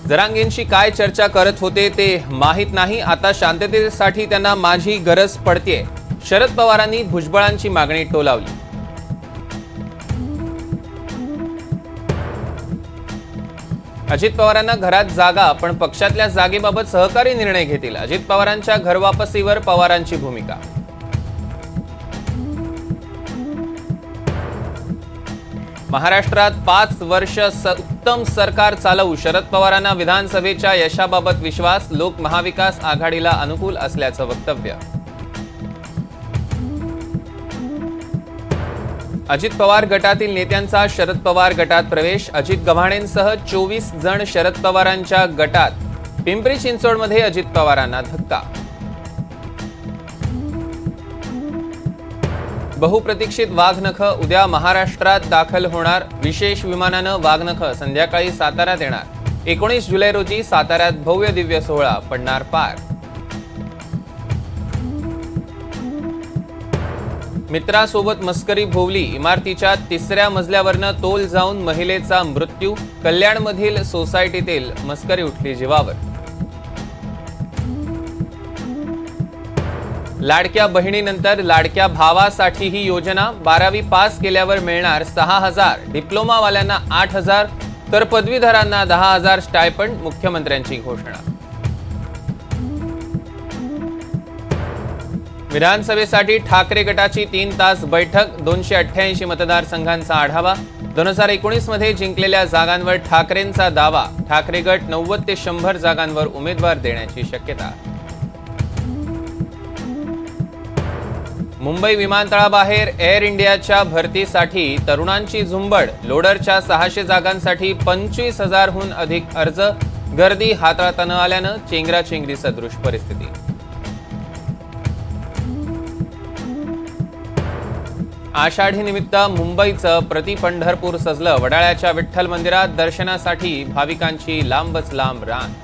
जरांगेंशी काय चर्चा करत होते ते माहित नाही। आता शांततेसाठी त्यांना माझी गरज पडतेय। शरद पवारांनी भुजबळांची मागणी टोलावली। अजित पवारांना घरात जागा, पण पक्षातल्या जागेबाबत सहकारी निर्णय घेतील। अजित पवारांच्या घरवापसीवर पवारांची भूमिका। महाराष्ट्रात 5 वर्ष उत्तम सरकार चालवू। शरद पवारांना विधानसभेच्या यशाबाबत विश्वास। लोक महाविकास आघाडीला अनुकूल असल्याचं वक्तव्य। अजित पवार गटातील नेत्यांचा शरद पवार गटात प्रवेश। अजित गव्हाणेंसह 24 जण शरद पवारांच्या गटात। पिंपरी चिंचवडमध्ये अजित पवारांना धक्का। बहुप्रतीक्षित वाघनख उद्या महाराष्ट्रात दाखल होणार। विशेष विमानानं वाघनख संध्याकाळी साताऱ्यात येणार। 19 जुलै रोजी साताऱ्यात भव्य दिव्य सोहळा पडणार पार। मित्रासोबत मस्करी भोवली। इमारतीच्या 3ऱ्या मजल्यावरनं तोल जाऊन महिलेचा मृत्यू। कल्याणमधील सोसायटीतील मस्करी उठली जीवावर। लाडक्या बहिणीनंतर लाडक्या भावासाठी ही योजना। 12वी पास केल्यावर मिळणार 6,000, डिप्लोमावाल्यांना 8,000 तर पदवीधरांना 10,000 स्टायपंड। मुख्यमंत्र्यांची घोषणा। विधानसभेसाठी ठाकरे गटाची 3 तास बैठक। 288 मतदारसंघांचा आढावा। 2019 मध्ये जिंकलेल्या जागांवर ठाकरेंचा दावा। ठाकरे गट 90 ते 100 जागांवर उमेदवार देण्याची शक्यता। मुंबई विमानतळाबाहेर एअर इंडियाच्या भरतीसाठी तरुणांची झुंबड। लोडरच्या 600 जागांसाठी 25,000हून अधिक अर्ज। गर्दी हाताळता न आल्यानं चेंगराचेंगरी सदृश परिस्थिती। आषाढीनिमित्त मुंबईचं प्रति पंढरपूर सजलं। वडाळ्याच्या विठ्ठल मंदिरात दर्शनासाठी भाविकांची लांबच लांब रांग।